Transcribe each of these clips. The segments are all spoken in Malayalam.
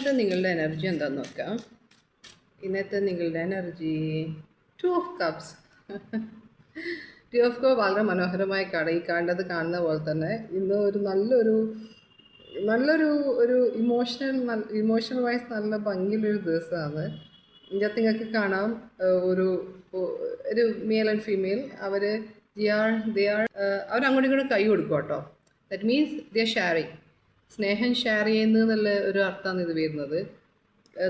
ഇന്നത്തെ നിങ്ങളുടെ എനർജി എന്താണെന്ന് നോക്കാം. ഇന്നത്തെ നിങ്ങളുടെ energy 2 of Cups. 2 of Cups വളരെ മനോഹരമായ കാർഡ്. ഈ കാർഡത് കാണുന്ന പോലെ തന്നെ ഇന്ന് ഒരു നല്ലൊരു ഇമോഷണൽ വൈസ് നല്ല ഭംഗിയുള്ളൊരു ദിവസമാണ്. ഇതിനകത്ത് നിങ്ങൾക്ക് കാണാം ഒരു മെയിൽ ആൻഡ് ഫീമെയിൽ അവർ അവരങ്ങോട്ടും ഇങ്ങോട്ടും കൈ കൊടുക്കും കേട്ടോ. That means the R sharing. സ്നേഹം ഷെയർ ചെയ്യുന്നതെന്നുള്ള ഒരു അർത്ഥമാണ് ഇത് വരുന്നത്.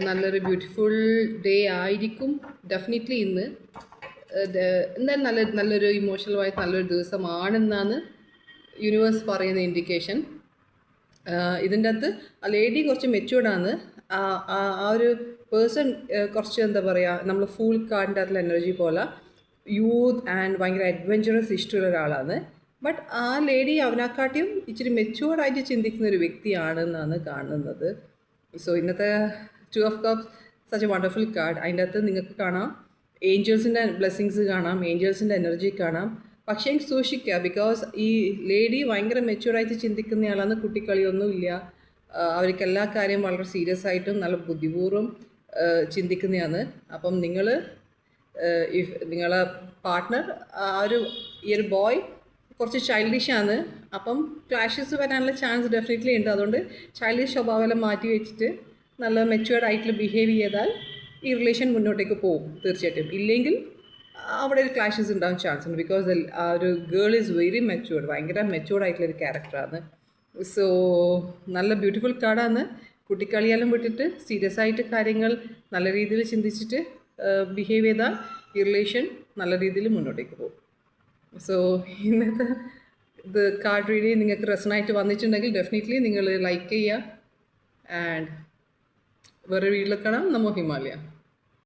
നല്ലൊരു ബ്യൂട്ടിഫുൾ ഡേ ആയിരിക്കും ഡെഫിനറ്റ്ലി ഇന്ന്. എന്തായാലും നല്ലൊരു ഇമോഷണൽ വൈസ് നല്ലൊരു ദിവസമാണെന്നാണ് യൂണിവേഴ്സ് പറയുന്ന ഇൻഡിക്കേഷൻ. ഇതിൻ്റെ അകത്ത് ആ ലേഡി കുറച്ച് മെച്യൂർഡാണ്. ആ ഒരു പേഴ്സൺ കുറച്ച് എന്താ പറയുക, നമ്മൾ ഫുൾ കാർഡിൻ്റെ അകത്തുള്ള എനർജി പോലെ യൂത്ത് ആൻഡ് ഭയങ്കര അഡ്വഞ്ചറസ് ഇഷ്ടമുള്ള ഒരാളാണ്. ബട്ട് ആ ലേഡി അവനെക്കാട്ടിയും ഇച്ചിരി മെച്യൂർഡായിട്ട് ചിന്തിക്കുന്ന ഒരു വ്യക്തിയാണെന്നാണ് കാണുന്നത്. സോ ഇന്നത്തെ 2 of Cups such A wonderful card. അതിൻ്റെ അകത്ത് നിങ്ങൾക്ക് കാണാം ഏഞ്ചൽസിൻ്റെ ബ്ലെസ്സിങ്സ് കാണാം, ഏഞ്ചൽസിൻ്റെ എനർജി കാണാം. പക്ഷേ സൂക്ഷിക്കുക, ബിക്കോസ് ഈ ലേഡി ഭയങ്കര മെച്യൂർഡായിട്ട് ചിന്തിക്കുന്നയാളാണ്. കുട്ടിക്കളിയൊന്നുമില്ല. അവർക്ക് എല്ലാ കാര്യം വളരെ സീരിയസ് ആയിട്ടും നല്ല ബുദ്ധിപൂർവ്വം ചിന്തിക്കുന്നതാണ്. അപ്പം നിങ്ങളെ പാർട്ട്ണർ ഈ ഒരു ബോയ് കുറച്ച് ചൈൽഡിഷാണ്. അപ്പം ക്ലാഷസ് വരാനുള്ള ചാൻസ് ഡെഫിനറ്റ്ലി ഉണ്ട്. അതുകൊണ്ട് ചൈൽഡിഷ് സ്വഭാവമെല്ലാം മാറ്റി വെച്ചിട്ട് നല്ല മെച്യൂർഡ് ആയിട്ട് ബിഹേവ് ചെയ്താൽ ഈ റിലേഷൻ മുന്നോട്ടേക്ക് പോകും തീർച്ചയായിട്ടും. ഇല്ലെങ്കിൽ അവിടെ ഒരു ക്ലാഷസ് ഉണ്ടാകാൻ ചാൻസ് ഉണ്ട്. ബിക്കോസ് ആ ഒരു ഗേൾ ഈസ് വെരി മെച്യൂർഡ്, ഭയങ്കര മെച്യൂർഡ് ആയിട്ടുള്ളൊരു ക്യാരക്ടറാണ്. സോ നല്ല ബ്യൂട്ടിഫുൾ കാർഡാണ്. കുട്ടിക്കളിയെല്ലാം വിട്ടിട്ട് സീരിയസ് ആയിട്ട് കാര്യങ്ങൾ നല്ല രീതിയിൽ ചിന്തിച്ചിട്ട് ബിഹേവ് ചെയ്താൽ ഈ റിലേഷൻ നല്ല രീതിയിൽ മുന്നോട്ടേക്ക് പോകും. സോ ഇന്നത്തെ ഇത് കാർഡ് റീഡിങ് നിങ്ങൾക്ക് റെസണായിട്ട് വന്നിട്ടുണ്ടെങ്കിൽ ഡെഫിനറ്റ്ലി നിങ്ങൾ ലൈക്ക് ചെയ്യുക. ആൻഡ് വേറെ വീട്ടിൽ കാണാം. നമോ ഹിമാലയ.